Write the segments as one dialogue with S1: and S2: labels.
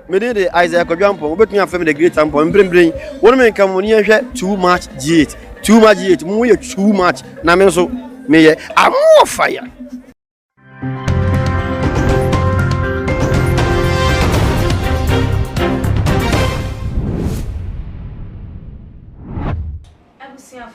S1: Me de Isaac Kwadwampo, obetumi afem the great ampo mbrembren. Wonu me nka mo ni ehwe too much G8. Too much G8. Mo ye too much. Na me so me ye am fire.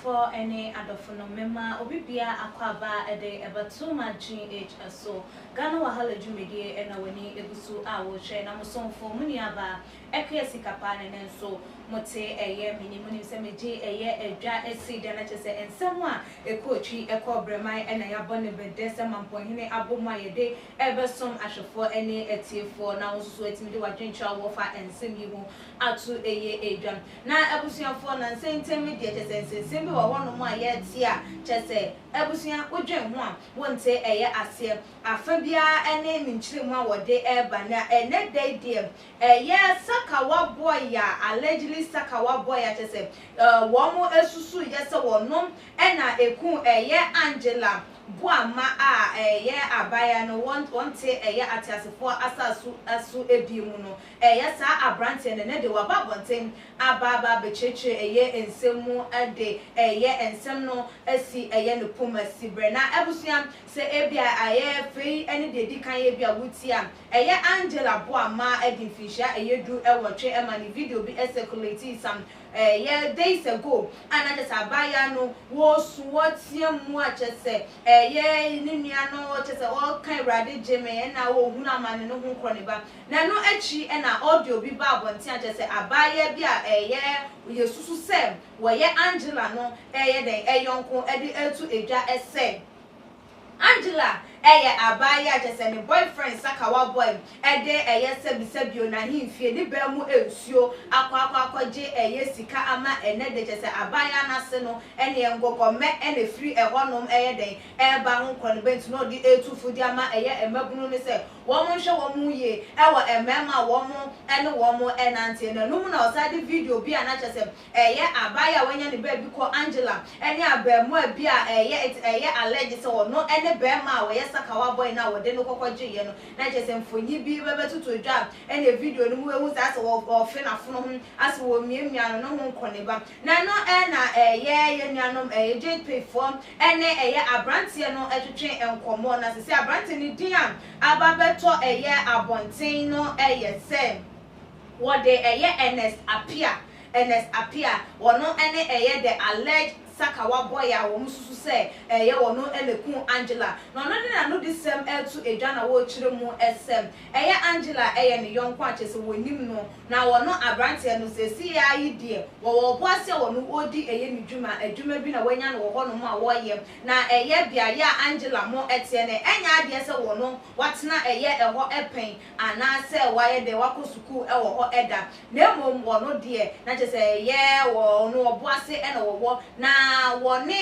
S2: For any adofo mema obibia akwaba ede eba too much GH so Ghana wahala jumedie ena wani egusu a wo hwe na musonfo muni aba ekwesi kapa ne nso mote eye minimuni se meje eye edwa esi de na chese ensem a ekochi ekobremai ena yabone bede se mampohene aboma yede ebesom ahwefo ene etiefo na wosusu etimide wadwencha wo fa ensem yi ho atu eye edwan na abusuafo na nsentemi de chese nsem bi wo hono mo aye tia chese abusua wodwen ho a wonte eye ase afa bia ene minchire mu a wode eba na ene dey eye Sakawa boy ya allegedly Sakawa boy ya chese womo esusu yese wonom ena eku eye Angela Boamah a eye abaya no wonte eye atiasefo asu ebimu no eye sa abrante ne de wababonten ababa becheche eye ensemu ade eye ensem no asi eye no puma sibre na abusua se ebia aye fei ene de dikan ebia wutia eye Angela Boamah edinfisha eye du ewotwe emani video bi circulate some days ago and just abaya no was what mu a chese ye ni nua no chese all kind rade jeme na wo hunu amane no hu kro ne ba na no achi na audio bi ba abonte a chese abaya bi a yesusu se wo ye Angela no den eyonko edi etu edwa ese Angela abaya chese ne boyfriend Sakawa boy ede sebisebio na himfie ni ba mu ensuo akwaje sika ama ene de chese abaya na se no ene ngokome ene free ehonom den ba ho kron bent no di etufudi ama emabunu ne se wo mo hwe wo mu ye ewo emema wo mo ene wo mo enante na no mu na osade video bi ana chese abaya wanya ne ba bi ko Angela ene abamu abi a alleged se wo no ene ba ma wo Sakawa boy na wode no kokwaje ye no na chese mfonyi bi bebetutu dwa ene video no mu ewu sa se wo fe na fono ho ase wo miamia no ho nkoneba na no ye nuanom JP form ene abrante no etwetwe enkomo na se abrante ni diam ababeto abonten no se wode Ernest appear wono ene the alleged Sakawa boy a wo mususu se wono eleku Angela no na this sem to edwa na wo chire mu esem Angela ne yonko a chese wonim no na wono abrante no se si ya yidie wo boase wono odi ni adwuma bi na wanya no wo hono mu a woye na bia ya Angela mo etie ne enya ade se wono watena eho epen ana se waye de wakosuku wo ho eda na mom wono de na chese wono oboase na wo na woni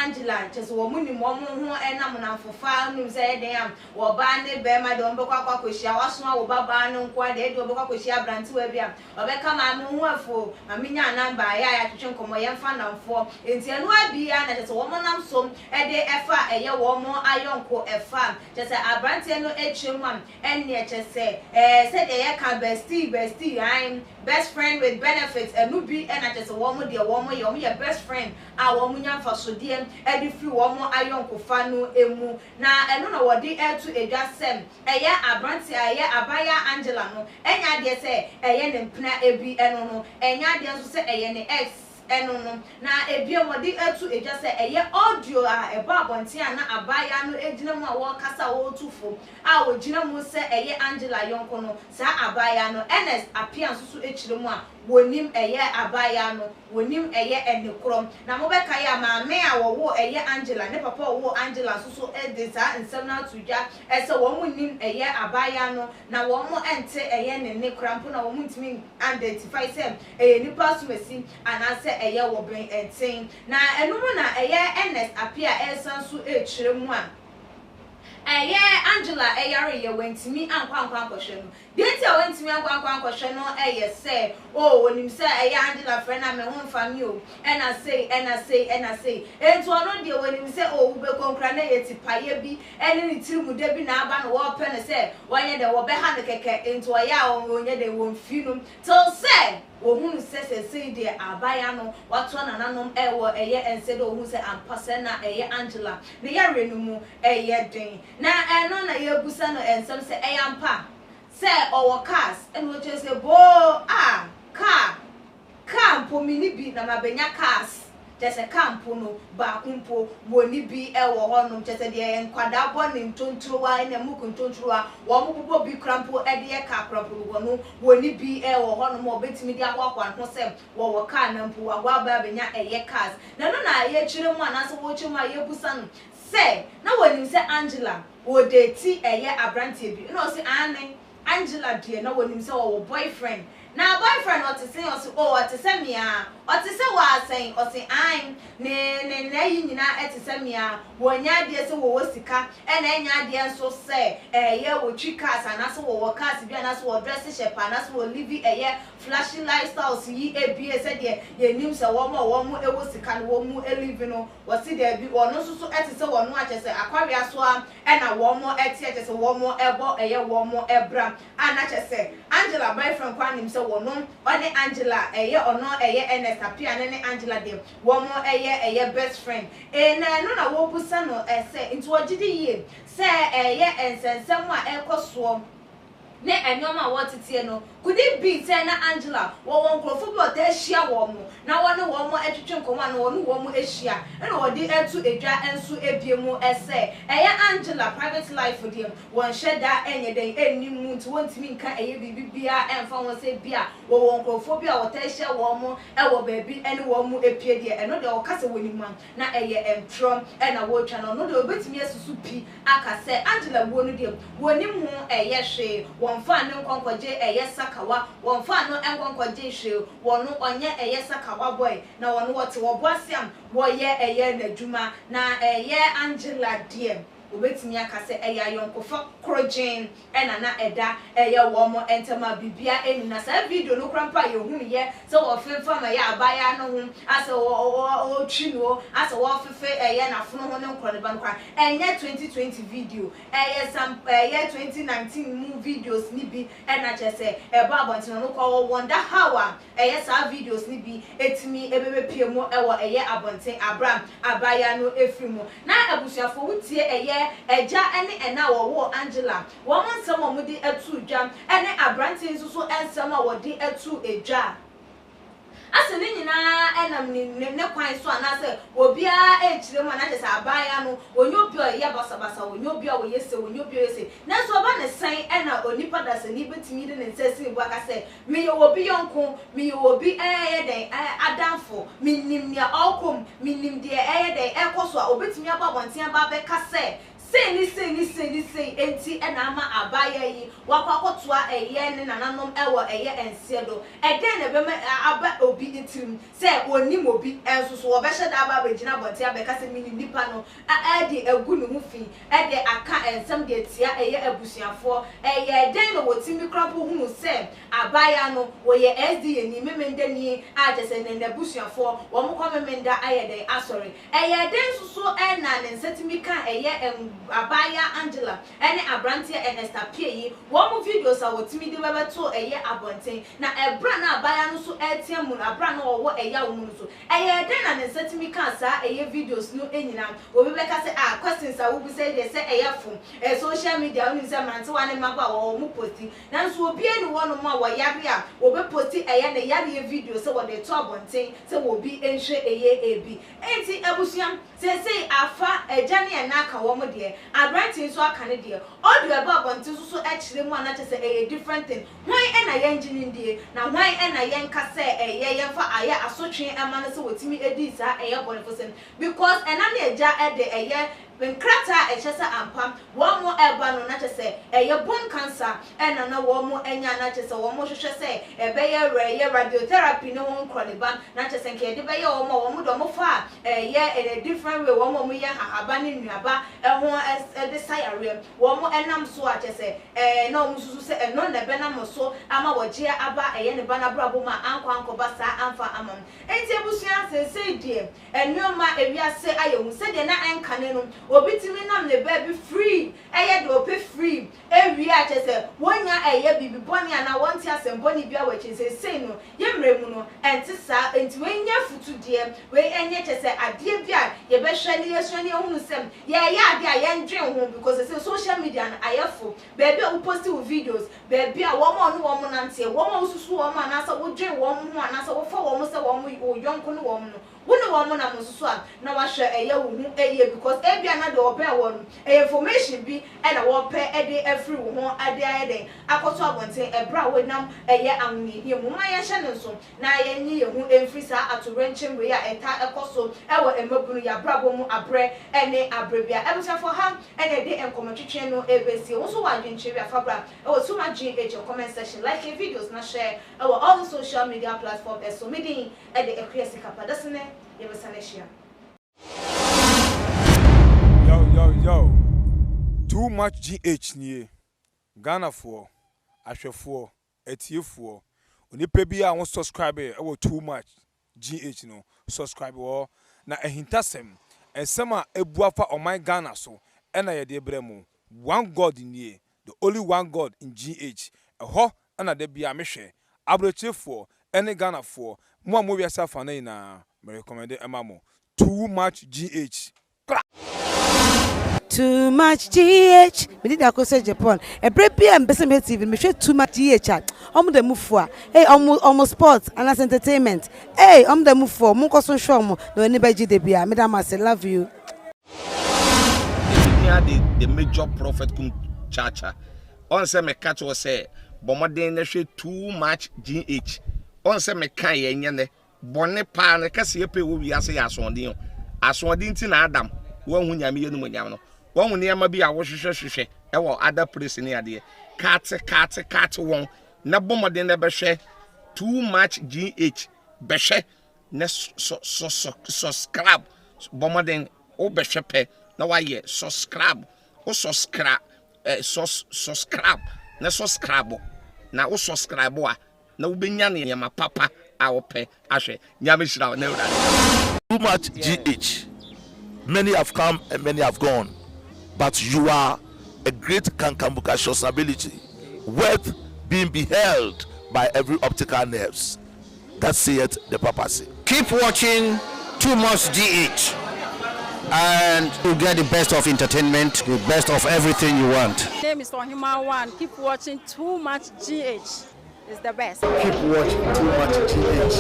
S2: Angela chese wo munim wo ho enam na mfofa num se den am wo ba ne be ma de ombekwa kwakohia waso wo baba no nko de de ombekwa kwakohia abranti wa bia obeka ma mu hu afo ma menya namba ya twetwe nkomo ye mfa namfo enti enu abia na chese wo monam som de efa wo mo ayonko efa chese abranti no echemu am enne chese se de ye ka bestie I'm best friend with benefits enu bi na chese wo mo de wo mo ye best friend a wo munya fa so de edi free wo mo ayonko fa no emu na enu na wodi etu edwa sem abranti abaya Angela no enya de se ne mpna ebi enu no enya de so se ne ex enu no na ebi wodi etu edwa se audio a eba abonte a na abaya no ejina mu a wo kasa wo tufo a wo jina mu se Angela yonko no sa abaya no Ernest appearance so echire mu a wonim abaya no wonim ene krom na mo be kai amaame a wo Angela ne papa wo Angela so de sa nsem na tudwa ese wo munim abaya no na wo mo ente ne krampo na wo mutimi identify sem nipa sumesi anase wo ben enten na enum na Ernest appear esan so echire mu a Angela yare ye went me ankwa question. Didn't you went me ankwa question no say oh when him say Angela friend am home from you and I say and to no dey when him say oh we be konkra na yeti paye bi ene ni tiri mu de bi na aba no wo pen say wanye de wo be ha ne keke into ya onye de won finum till say ohun say de abaya no wato nananom ewo ense de ohun say ampase na Angela ne yare no mu den na eno na yebusa no ensem say ampa say owo cars and we just say bo car mpo mini bi na mabenya cars just a campo no ba kumpo woni bi ewo honum just de enkwada boni ntontruwa ene mu kuntontruwa wo mu bobo bi krampo e de ka krampo wono woni bi ewo honum obetimi de akwakwa ho sem wo car na mpo agwa ba benya cars na no na ye chire mu anase wo chire mu ayebusa no say na woni say Angela wo date abrantie bi no say Angela de na woni say wo boyfriend na boyfriend what to say what to say me what to say wa saying or say I'm ne yi nyina etise me wonya de say wo sika e na enya de so say ye wo twi cars anaso wo cars bi anaso wo dress shape anaso wo live flashy lifestyles yi ebie say de ye nim say wo mo e wo sika no wo mu e live no wo si de bi wo no so etise wo no ache say akwabia so e na wo mo eti ache say wo mo ebo wo mo ebra ana ache say Angela boyfriend kwa nim say wo no one Angela ono Ernest apia ne Angela dem wo mo best friend na no na wo busa no say into ogidi ye say ensensem a ekoso ne enyoma wo tete no could it be say na Angela wo won krofo bi o ta hia wo mo na wo ne wo mo etwetwe nkomo na wo ne wo mo ehia na wo de etu edwa enso ebiemu say Angela private life for them won sheda enye den ennimu nti wontimi nka bibibia emfa won say bia wo won krofo bi a wo ta hia wo mo wo baabi ene wo mo epie de eno de wo kase wonimu na entrom na wo twa no de obetimi asusu pi aka say Angela wo no de wonim ho hwe wonfa ne nkonkoje Sakawa wonfa no enkonkoje hwe wono onye Sakawa boy na wono wote wo boasiam wo ye n'adwuma na Angela DM obetimi aka se ayonkofa krogen na eda wo mo entema bibia enina sa video no krampa ye hu ye se wo femfa ma ya abaya no hu ase wo twino ase wo fefe na fono ho ne nkro ba nkwa enye 2020 video some 2019 mu videos ni bi na chese ba abontin no ko wonder how sa videos ni bi etimi ebebe pie mu wo abontin Abraham abaya no efrimu na abusuafo wutie eja ene ena wo Angela wo nsem wo mudi etu dwam ene abranti nsusu ensem a wo di etu edwa ase ne nyina enam ne kwan so anase obia echire mu anase abaya no onye obi oye basabasa onye obi o yese onye obi yese na so oba ne san ena onipa da se ni betimi de ne nsesi bu aka se me ye obi yonko me ye obi den adamfo minim nia okom minim de den ekoso a obetimi aba bonten aba be ka se say enti na ama abaya yi wakwakotoa ne nananom ewo ensiedo eden na be aba obi itirim say onim obi enso so obehye da aba begina bonte abeka se mini nipa no de agu no mu fi de aka ensem de tia abusuafo eden no wotimi krapo hunu say abaya no wo ye SD ni memende ni ajese ne abusuafo wo mo komemenda ayeden asori eden so na ne nsatimi kan abaya Angela ene abrantie Ernest apie wo mu videos a wotimi de bebeto abonten na ebra na abaya no so etia mu abra na wo wo mu so den na ne nsatimi kan sa videos no enyina wo bebeka se questions a wo bi say de say fom social media oni say mante wane maba wo mu posti na so obi eni wo no ma wo yare a wo be posti ne yare video se wo de to abonten se wo bi enhwe ebi enti abusuam say afa ejane na aka wo mu de abranti so aka ne de odu eba abonten so ekire mu ana chese different thing hwan na ye engine de na hwan na ye nka se ye fa aya asotwe ema no se wotimi edi sa bonifosen because ena na eja de when krata echesa ampa one more eba no na chese eye bone cancer na one more enya na chese one more hwehwe se ebe radiotherapy no won kroniban na chese nke de be ye one more do mo fa in a different way one more ye hahaba ni nuaba ho de sayare one more enam so a chese na omususu se no na be na mo so ama wogye aba eye ne bana brabo ma ankoba sa amfa amam enti ebusua se die enoma ewiase ayehu se de na enkane no obitimi nam ne baby free eye de ope free ewia chese wonya eye bibi boni ana wonti asemboni bia wachi se no yemremu no enti sa enti wenya futu die we enye chese ade bia ye be hwani yeswani ehunu sem ye ade a ye ndwen ho because say social media na ayefo baby a post videos baby a womo no womo nante womo ususu womo anasa wo dwen womo ho anasa wo fa womo se womo yonko no womo no wonu womo na mususu a na wa hwe eye wo hu eye because ebia na de obe wo no information bi e na wo pe e de afri wo ho ade ayede akoto abonten ebra wo nam eye anwi ye mu ma ye hye ne so na ye nyi ye hu emfri sa atorenchem we a eta ekoso e wo emabunu ya brabo mu abre ene abrebia ebusa for ham ene de enkomotwetwe no ebesi wo so wa dwenche bi afabra e wo tuma gh comment section like videos na share e wo all the social media platforms so meeting e de ekriesi kapadasene
S3: Yo. Too much GH nie. Ghana for ahwefo etiefo. Onipa bi a won subscribe e wo too much GH no. Subscribe wo na ehintasem. Ensema ebuafa on my Ghana so. Ena ye de bremu. One God nie. The only one God in GH. Eho ana de bia mehwe. Abrochefo ene Ghana for. Mo amowia safa na ina. Me recommend Emamo. Too much GH.
S4: Too much GH. Me did akose Japan. E prepare mbese TV. Me share too much GH. Omo de mufua. Hey, omo sports and as entertainment. Hey, omo de mufua. Mo ko so show mo. No any beji de bia. Me da ma say love you.
S5: The major prophet kum chacha. On say me catch o say Boamah na hwe too much GH. On say me kan ye nyane. Bonne pa na kase epe wo wiase ya asonde nti na Adam wo hu nyame ye no nyam no wo hu ne ma bi a wo hwehwehwehwe e wo other place ne ade kat won na Boamah na be hwe too much GH be hwe na subscribe Boamah o be hwe pe na wa ye subscribe o subscribe na subscribe na o subscribe a na wo benya ne yama papa awope ahwe nyame shira na ura.
S6: Too much GH. Many have come and many have gone, but you are a great kankambuka ability, worth being beheld by every optical nerves. That saith the papacy.
S7: Keep watching Too Much GH and you get the best of entertainment, the best of everything you want.
S8: My name is Boamah One. Keep watching Too Much GH. It's the best.
S9: Keep watching Too Much GH.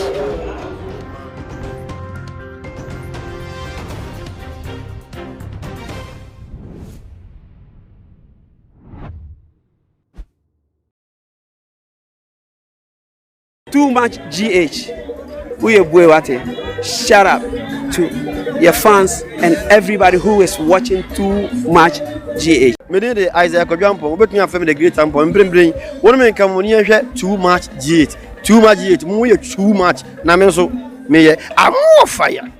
S1: Too much GH. Shout out to your fans and everybody who is watching Too Much GH. Me dey Isaac Odwampo, we betun afem the great tampo mbrembren. Won me nka mo ne hwe Too Much GH. Too Much GH. Mo ye too much na me so me ye amo fire.